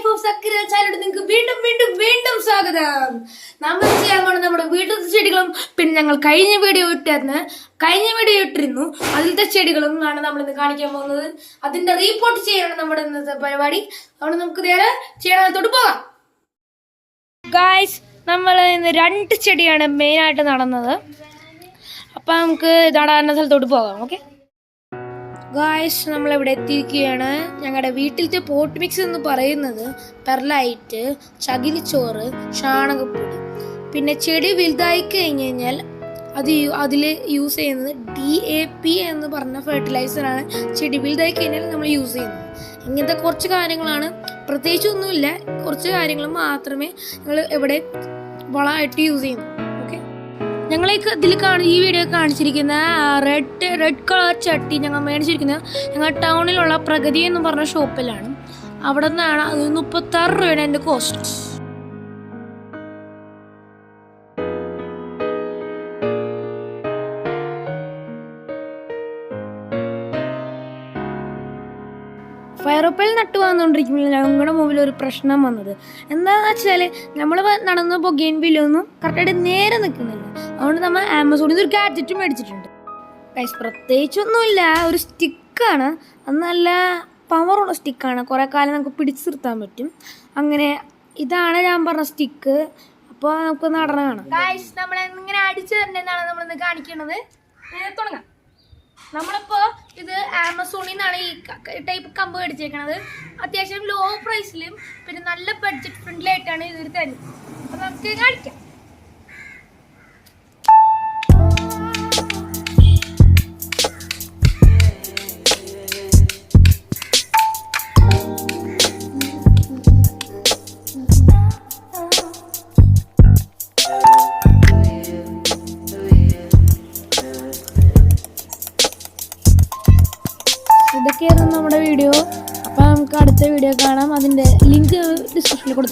Life of Zakir ചാനലിൽ നിങ്ങൾക്ക് വീണ്ടും വീണ്ടും വീണ്ടും സ്വാഗതം. നമ്മൾ ചെയ്യാൻ പോകുന്നത് നമ്മുടെ വീട്ടിലത്തെ ചെടികളും പിന്നെ ഞങ്ങൾ കഴിഞ്ഞ വീഡിയോ ഇട്ടിരുന്നു അതിലത്തെ ചെടികളും ആണ് നമ്മൾ ഇന്ന് കാണിക്കാൻ പോകുന്നത്. അതിന്റെ റിപ്പോർട്ട് ചെയ്യണം നമ്മുടെ ഇന്നത്തെ പരിപാടി. അതുകൊണ്ട് നമുക്ക് നേരെ ചെയ്യണത്തോട്ട് പോകാം. ഗായ്സ്, നമ്മൾ ഇന്ന് 2 ചെടിയാണ് മെയിനായിട്ട് നടന്നത്. അപ്പം നമുക്ക് നടാന സ്ഥലത്തോട്ട് പോകാം. ഓക്കെ ഗായ്സ്, നമ്മളിവിടെ എത്തിയിരിക്കുകയാണ്. ഞങ്ങളുടെ വീട്ടിലത്തെ പോട്ട് മിക്സ് എന്ന് പറയുന്നത് പെർലൈറ്റ്, ചകിരിച്ചോറ്, ചാണകപ്പൊടി. പിന്നെ ചെടി വലുതായി കഴിഞ്ഞ് കഴിഞ്ഞാൽ അതിൽ യൂസ് ചെയ്യുന്നത് DAP എന്ന് പറഞ്ഞ ഫെർട്ടിലൈസറാണ്. ചെടി വലുതായി കഴിഞ്ഞാൽ നമ്മൾ യൂസ് ചെയ്യുന്നത്. ഇങ്ങനത്തെ കുറച്ച് കാര്യങ്ങളാണ്, പ്രത്യേകിച്ചൊന്നുമില്ല, കുറച്ച് കാര്യങ്ങൾ മാത്രമേ ഞങ്ങൾ ഇവിടെ വളമായിട്ട് യൂസ് ചെയ്യുന്നു. ഓക്കെ, ഞങ്ങൾ ഈ വീഡിയോ കാണിച്ചിരിക്കുന്ന റെഡ് കളർ ചട്ടി ഞങ്ങൾ മേടിച്ചിരിക്കുന്നത് ഞങ്ങൾ ടൗണിലുള്ള പ്രഗതി എന്ന് പറഞ്ഞ ഷോപ്പിലാണ്. അവിടെ നിന്നാണ്. അത് 36 രൂപയാണ് എൻ്റെ കോസ്റ്റ്. ഫയറോപ്പയിൽ നട്ടു വന്നുകൊണ്ടിരിക്കുമ്പോൾ ഞങ്ങളുടെ മുമ്പിൽ ഒരു പ്രശ്നം വന്നത് എന്താണെന്ന് വെച്ചാൽ നമ്മൾ നടന്ന ബൊഗെയിൻവില്ലൊന്നും കറക്റ്റായിട്ട് നേരെ നിൽക്കുന്നില്ല. അതുകൊണ്ട് നമ്മൾ ആമസോണിൽ നിന്ന് ഒരു ഗാഡ്ജറ്റ് മേടിച്ചിട്ടുണ്ട്. പ്രത്യേകിച്ചൊന്നുമില്ല, ഒരു സ്റ്റിക്കാണ്. അത് നല്ല പവറുള്ള സ്റ്റിക്കാണ്, കുറേ കാലം നമുക്ക് പിടിച്ചു നിർത്താൻ പറ്റും. അങ്ങനെ ഇതാണ് ഞാൻ പറഞ്ഞ സ്റ്റിക്ക്. അപ്പോൾ നമുക്ക് നടണമാണ്. നമ്മളിങ്ങനെ അടിച്ചു തരേണ്ടതാണ് നമ്മളിന്ന് കാണിക്കുന്നത്. തുടങ്ങാം. നമ്മളിപ്പോൾ ഇത് ആമസോണിൽ നിന്നാണ് ഈ ടൈപ്പ് കമ്പ് മേടിച്ചേക്കണത്. അത്യാവശ്യം ലോ പ്രൈസിലും പിന്നെ നല്ല ബഡ്ജറ്റ് ഫ്രണ്ട്ലി ആയിട്ടാണ് ഇത് തരുന്നത്. അപ്പം നമുക്ക് കാണിക്കാം. ഇതൊക്കെയായിരുന്നു നമ്മുടെ വീഡിയോ. അപ്പോൾ നമുക്ക് അടുത്ത വീഡിയോ കാണാം. അതിൻ്റെ ലിങ്ക് ഡിസ്ക്രിപ്ഷനിൽ കൊടുത്തേ.